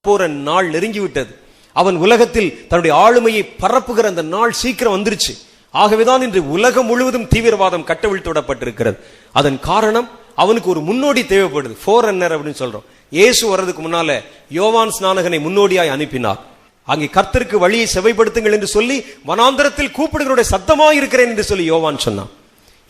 போற நாள் நெருங்கிவிட்டது. அவன் உலகத்தில் தன்னுடைய ஆளுமையை பரப்புகிற அந்த நாள் சீக்கிரம் வந்துருச்சு. ஆகவேதான் இன்று உலகம் முழுவதும் தீவிரவாதம் கட்டவிழ்த்துவிடப்பட்டிருக்கிறது. அதன் காரணம் அவனுக்கு ஒரு முன்னோடி தேவைப்படுது. ஃபோரன்னர் அப்படின்னு சொல்றோம். இயேசு வர்றதுக்கு முன்னால யோவான் ஸ்நானகனை முன்னோடியாய் அனுப்பினார். அங்கே கர்த்தருக்கு வழியை செவைப்படுத்துங்கள் என்று சொல்லி வனாந்தரத்தில் கூப்பிடுகிறவருடைய சத்தமாய் இருக்கிறேன் என்று சொல்லி யோவான் சொன்னான்.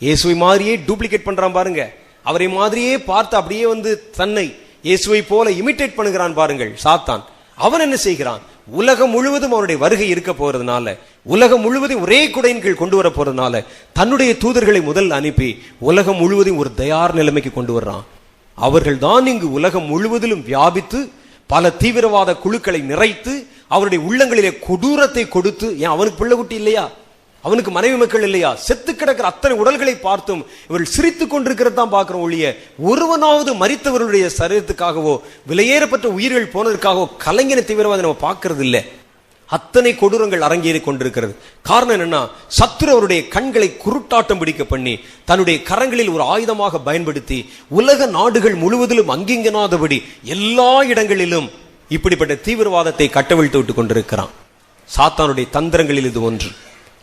இயேசுவை மாதிரியே டூப்ளிகேட் பண்றான் பாருங்க. அவரை மாதிரியே பார்த்து அப்படியே தன்னை இயேசுவை போல இமிட்டேட் பண்ணுகிறான் பாருங்கள் சாத்தான். அவன் என்ன செய்கிறான்? உலகம் முழுவதும் அவனுடைய வருகை இருக்க போறதுனால, உலகம் முழுவதும் ஒரே குடையின் கீழ் கொண்டு வர போறதுனால தன்னுடைய தூதர்களை முதல் அனுப்பி உலகம் முழுவதும் ஒரு தயார் நிலைமைக்கு கொண்டு வர்றான். அவர்கள் தான் இங்கு உலகம் முழுவதிலும் வியாபித்து பல தீவிரவாத குழுக்களை நிறைத்து அவருடைய உள்ளங்களிலே கொடூரத்தை கொடுத்து, ஏன் அவனுக்கு பிள்ளை குட்டி இல்லையா? அவனுக்கு மனைவி மக்கள் இல்லையா? செத்து கிடக்கிற அத்தனை உடல்களை பார்த்தும் இவர்கள் சிரித்துக் கொண்டிருக்கிறது தான் பார்க்கிறோம் ஒழிய ஒருவனாவது மரித்தவர்களுடைய சரீரத்துக்காகவோ விலையேறப்பட்ட உயிர்கள் போனதற்காகவோ கலைஞன தீவிரவாதம் நம்ம பார்க்கறது இல்லை. அத்தனை கொடூரங்கள் அரங்கேறி கொண்டிருக்கிறது. காரணம் என்னன்னா, சத்துரு அவருடைய கண்களை குருட்டாட்டம் பிடிக்க பண்ணி தன்னுடைய கரங்களில் ஒரு ஆயுதமாக பயன்படுத்தி உலக நாடுகள் முழுவதிலும் அங்கிங்கனாதபடி எல்லா இடங்களிலும் இப்படிப்பட்ட தீவிரவாதத்தை கட்டவிழ்த்து விட்டு கொண்டிருக்கிறான். சாத்தானுடைய தந்திரங்களில் இது ஒன்று.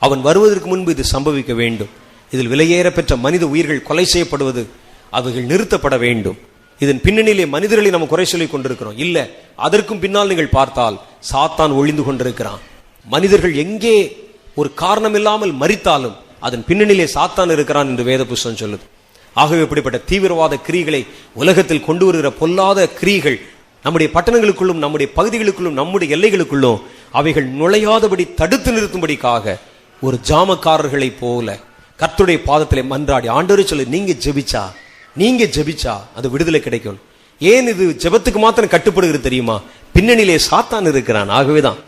அவன் வருவதற்கு முன்பு இது சம்பவிக்க வேண்டும். இதில் விலையேற பெற்ற மனித உயிர்கள் கொலை செய்யப்படுவது அவைகள் நிறுத்தப்பட வேண்டும். இதன் பின்னணியிலே மனிதர்களை நம்ம குறை சொல்லிக் கொண்டிருக்கிறோம். இல்ல, அதற்கும் பின்னால் நீங்கள் பார்த்தால் சாத்தான் ஒளிந்து கொண்டிருக்கிறான். மனிதர்கள் எங்கே ஒரு காரணம் இல்லாமல் மரித்தாலும் அதன் பின்னணியிலே சாத்தான் இருக்கிறான் என்று வேத புஸ்தகம் சொல்லுது. ஆகவே இப்படிப்பட்ட தீவிரவாத கிரிகளை உலகத்தில் கொண்டு வருகிற பொல்லாத கிரிகள் நம்முடைய பட்டணங்களுக்குள்ளும் நம்முடைய பகுதிகளுக்குள்ளும் நம்முடைய எல்லைகளுக்குள்ளும் அவைகள் நுழையாதபடி தடுத்து நிறுத்தும்படிக்காக ஒரு ஜாமக்காரர்களை போல கர்த்தருடைய பாதத்திலே மன்றாடி ஆண்டவரே சொல்லு, நீங்க ஜெபிச்சா அது விடுதலை கிடைக்கும். ஏன் இது ஜெபத்துக்கு மாத்திரம் கட்டுப்படுகிறது தெரியுமா? பின்னணியிலே சாத்தான் இருக்கிறான். ஆகவேதான்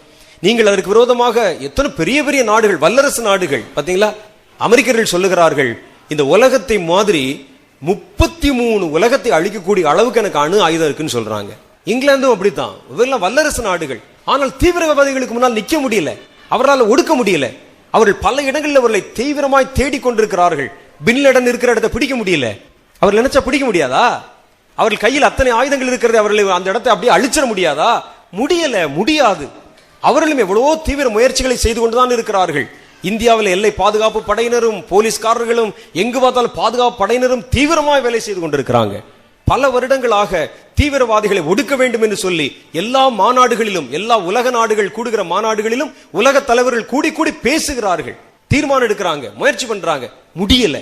நீங்கள் அதற்கு விரோதமாக எத்தனை பெரிய பெரிய நாடுகள், வல்லரசு நாடுகள் பார்த்தீங்களா, அமெரிக்கர்கள் சொல்லுகிறார்கள் இந்த உலகத்தை மாதிரி 33 உலகத்தை அழிக்கக்கூடிய அளவுக்கு எனக்கு அணு ஆயுதம் இருக்குன்னு சொல்றாங்க. இங்கிலாந்தும் அப்படித்தான். இவெல்லாம் வல்லரசு நாடுகள். ஆனால் தீவிரவாதிகளுக்கு முன்னால் நிக்க முடியல, அவரால் ஒடுக்க முடியல. அவர்கள் பல இடங்களில் அவர்களை தீவிரமாய் தேடிக்கொண்டிருக்கிறார்கள். பின்லேடன் இருக்கிற இடத்தை பிடிக்க முடியல. அவர் நினைச்சா பிடிக்க முடியாதா? அவர்கள் கையில் அத்தனை ஆயுதங்கள் இருக்கிறது, அவர்களை அந்த இடத்தை அப்படியே அழிச்சிட முடியாதா? முடியாது. அவர்களும் எவ்வளவோ தீவிர முயற்சிகளை செய்து கொண்டுதான் இருக்கிறார்கள். இந்தியாவில் எல்லை பாதுகாப்பு படையினரும் போலீஸ்காரர்களும் எங்கு பார்த்தாலும் பாதுகாப்பு படையினரும் தீவிரமாய் வேலை செய்து கொண்டிருக்கிறாங்க. பல வருடங்களாக தீவிரவாதிகளை ஒடுக்க வேண்டும் என்று சொல்லி எல்லா மாநாடுகளிலும், எல்லா உலக நாடுகள் கூடுகிற மாநாடுகளிலும் உலக தலைவர்கள் கூடி கூடி பேசுகிறார்கள், தீர்மானம் எடுக்கிறாங்க, முயற்சி பண்றாங்க. முடியல.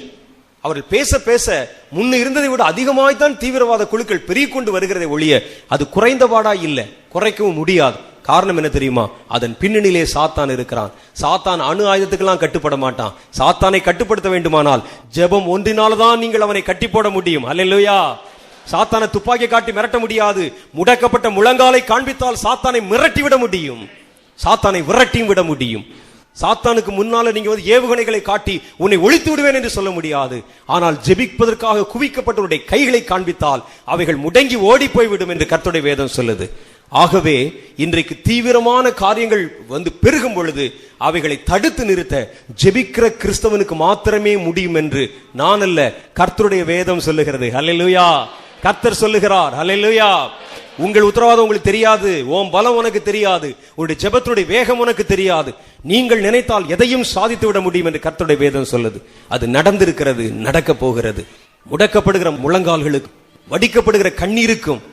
அவர்கள் பேச பேச முன்ன இருந்ததை விட அதிகமாய்த்தான் தீவிரவாத குழுக்கள் பெருகி கொண்டு வருகிறதை ஒழிய அது குறைந்தபாடா இல்லை, குறைக்கவும் முடியாது. காரணம் என்ன தெரியுமா? அதன் பின்னணியிலே சாத்தான் இருக்கிறான். சாத்தான் அணு ஆயுதத்துக்கெல்லாம் கட்டுப்பட மாட்டான். சாத்தானை கட்டுப்படுத்த வேண்டுமானால் ஜெபம் ஒன்றினால்தான் நீங்கள் அவனை கட்டி போட முடியும். அல்லேலூயா. சாத்தானை துப்பாக்கி காட்டி மிரட்ட முடியாது. முடக்கப்பட்ட முழங்காலை காண்பித்தால் சாத்தானை மிரட்டி விட முடியும், சாத்தானை விரட்டியும் விட முடியும். சாத்தானுக்கு முன்னால நீங்க ஏவுகணைகளை காட்டி உன்னை ஒழித்து விடுவேன் என்று சொல்ல முடியாது. ஆனால் ஜெபிப்பதற்காக குவிக்கப்பட்டவருடைய கைகளை காண்பித்தால் அவைகள் முடங்கி ஓடி போய்விடும் என்று கர்த்தருடைய வேதம் சொல்லுது. ஆகவே இன்றைக்கு தீவிரமான காரியங்கள் பெருகும் பொழுது அவைகளை தடுத்து நிறுத்த ஜெபிக்கிற கிறிஸ்தவனுக்கு மாத்திரமே முடியும் என்று நான் அல்ல, கர்த்தருடைய வேதம் சொல்லுகிறது. ஹல்லேலூயா. கர்த்தர் சொல்லுகிறார். ஹல்லேலூயா. உங்கள் உத்தரவாதம் உங்களுக்கு தெரியாது, உன் பலம் உனக்கு தெரியாது, உங்களுடைய ஜெபத்துடைய வேகம் உனக்கு தெரியாது. நீங்கள் நினைத்தால் எதையும் சாதித்து விட முடியும் என்று கர்த்தருடைய வேதம் சொல்லுது. அது நடந்திருக்கிறது, நடக்க போகிறது. முடக்கப்படுகிற முழங்கால்களுக்கும் வடிக்கப்படுகிற கண்ணீருக்கும்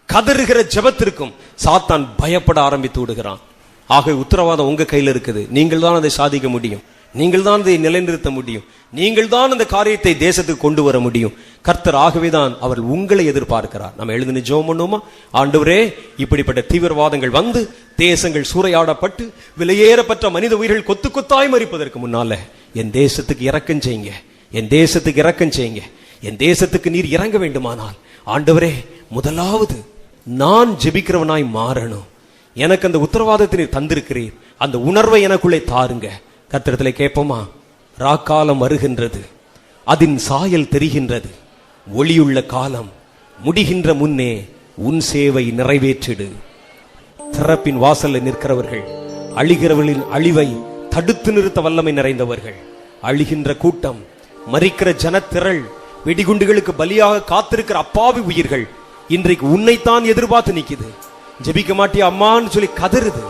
கதறுகிற ஜெபத்திற்கும் சாத்தான் பயப்பட ஆரம்பித்து விடுகிறான். ஆக உத்தரவாதம் உங்க கையில் இருக்குது. நீங்கள் தான் அதை சாதிக்க முடியும், நீங்கள் தான் அதை நிலைநிறுத்த முடியும், நீங்கள் தான் அந்த காரியத்தை தேசத்துக்கு கொண்டு வர முடியும். கர்த்தர் ஆகவேதான் அவர் உங்களை எதிர்பார்க்கிறார். நம்ம எழுந்து ஜெபம் பண்ணுவோமா? ஆண்டவரே, இப்படிப்பட்ட தீவிரவாதங்கள் தேசங்கள் சூறையாடப்பட்டு விலையேறப்பட்ட மனித உயிர்கள் கொத்து கொத்தாய் மரிப்பதற்கு முன்னால என் தேசத்துக்கு இரக்கம் செய்யுங்க, என் தேசத்துக்கு இரக்கம் செய்யுங்க. என் தேசத்துக்கு நீர் இறங்க வேண்டுமானால் ஆண்டவரே, முதலாவது நான் ஜெபிக்கிறவனாய் மாறணும். எனக்கு அந்த உத்தரவாதத்தை நீர் தந்திருக்கிறீர், அந்த உணர்வை எனக்குள்ளே தாருங்க. கர்த்தரிடத்திலே கேட்போமா? ராக்காலம் வருகின்றது, அதன் சாயல் தெரிகின்றது, ஒளியுள்ள காலம் முடிகின்ற முன்னே உன் சேவை நிறைவேற்றிடு. திறப்பின் வாசலில் நிற்கிறவர்கள், அழிகிறவர்களின் அழிவை தடுத்து நிறுத்த வல்லமை நிறைந்தவர்கள், அழிகின்ற கூட்டம், மரிக்கிற ஜனத்திரள், வெடிகுண்டுகளுக்கு பலியாக காத்திருக்கிற அப்பாவி உயிர்கள் இன்றைக்கு உன்னைத்தான் எதிர்பார்த்து நிக்குது. ஜெபிக்க மாட்டியா அம்மான்னு சொல்லி கதறுது.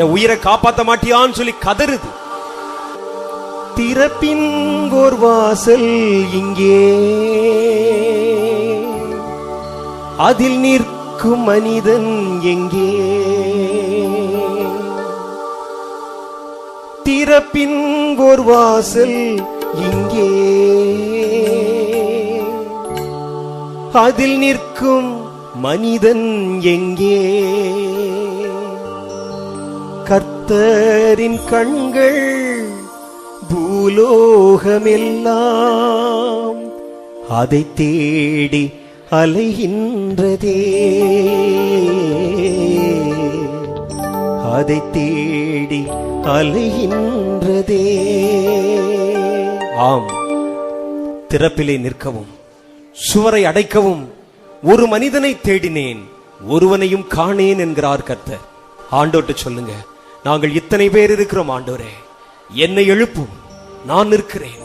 என் உயிரை காப்பாத்த மாட்டியான்னு சொல்லி கதறுது. திறப்பின் ஓர் வாசல் இங்கே, அதில் நிற்கும் மனிதன் எங்கே? திறப்பின் ஓர் வாசல் இங்கே, அதில் நிற்கும் மனிதன் எங்கே? கர்த்தரின் கண்கள் பூலோகமெல்லாம் அதை தேடி அலைகின்றதே, அதை தேடி அலைகின்றதே. ஆம், திறப்பிலே நிற்கவும் சுவரை அடைக்கவும் ஒரு மனிதனை தேடினேன், ஒருவனையும் காணேன் என்கிறார் கர்த்தர். ஆண்டோட்டு சொல்லுங்க, நாங்கள் இத்தனை பேர் இருக்கிறோம் ஆண்டோரே, என்னை எழுப்பும், நான் நிற்கிறேன்.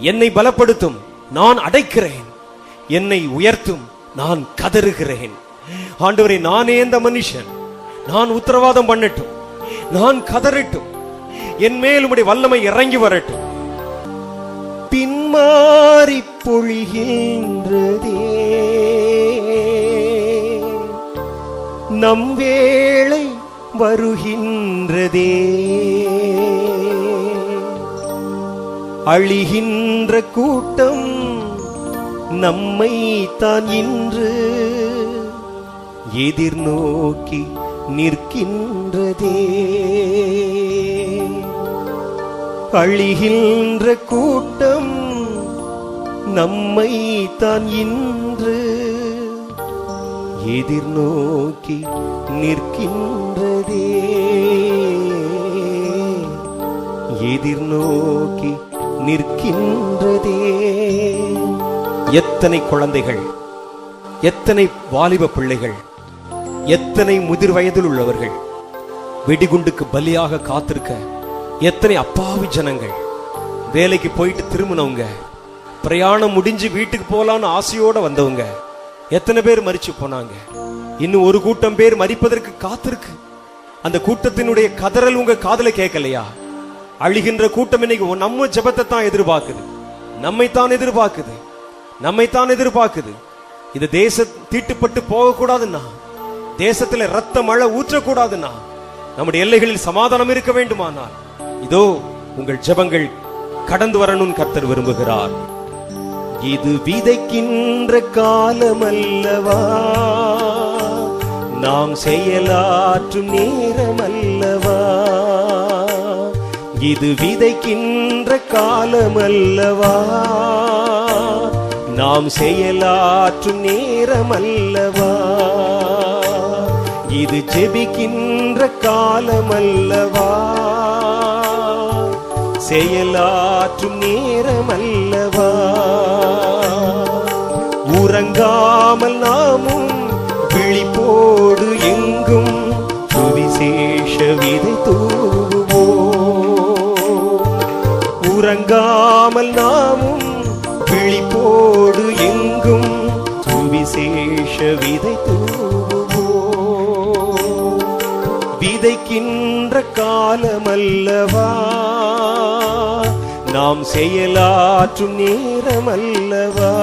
என்னை பலப்படுத்தும், நான் அடைக்கிறேன். என்னை உயர்த்தும், நான் கதறுகிறேன். ஆண்டவரே, நானே இந்த மனுஷன், நான் உத்தரவாதம் பண்ணட்டும், நான் கதறட்டும், என் மேல் உம்முடைய வல்லமை இறங்கி வரட்டும். பின்மாறி பொழிகின்றதே நம் வேளை வருகின்றதே, அழிகின்ற கூட்டம் நம்மை தான் இன்று எதிர்நோக்கி நிற்கின்றதே. அழிகின்ற கூட்டம் நம்மை தான் இன்று எதிர்நோக்கி நிற்கின்றதே, எதிர்நோக்கி நிற்கின்றதே. எத்தனை குழந்தைகள், எத்தனை வாலிப பிள்ளைகள், எத்தனை முதிர் வயதில் உள்ளவர்கள் வெடிகுண்டுக்கு பலியாக காத்திருக்க, எத்தனை அப்பாவி ஜனங்கள், வேலைக்கு போயிட்டு திரும்பினவங்க, பிரயாணம் முடிஞ்சு வீட்டுக்கு போலான்னு ஆசையோட வந்தவங்க, எத்தனை பேர் மரிச்சு போனாங்க. இன்னும் ஒரு கூட்டம் பேர் மரிப்பதற்கு காத்திருக்கு. அந்த கூட்டத்தினுடைய கதறல் உங்க காதுல கேட்கலையா? அழிகின்ற கூட்டம் இன்னைக்கு நம்ம ஜெபத்தை தான் எதிர்பார்க்குது, நம்மைத்தான் எதிர்பார்க்குது, நம்மைத்தான் எதிர்பார்க்குது. இது தேச தீட்டுப்பட்டு போகக்கூடாதுன்னா, தேசத்துல ரத்த மழை ஊற்றக்கூடாதுன்னா, நம்முடைய எல்லைகளில் சமாதானம் இருக்க வேண்டுமானால் இதோ உங்கள் ஜெபங்கள் கடந்து வரணும் கர்த்தர் விரும்புகிறார். இது விதைக்கின்ற காலமல்லவா, நாம் செயலாற்றும் நேரமல்லவா. இது விதைக்கின்ற காலமல்லவா, நாம் செயலாற்றும் நேரமல்லவா. இது ஜெபிக்கின்ற காலமல்லவா, செயலாற்றும் நேரமல்லவா. உறங்காமல் நாமும் விழிப்போடு எங்கும் சுவிசேஷ விதை தூவுவோம். உறங்காமல் நாமும் விழிப்போடு எங்கும் சுவிசேஷ விதை தூவுவோம். விதைக்கின்ற காலமல்லவா, நாம் செயலாற்றும் நேரமல்லவா.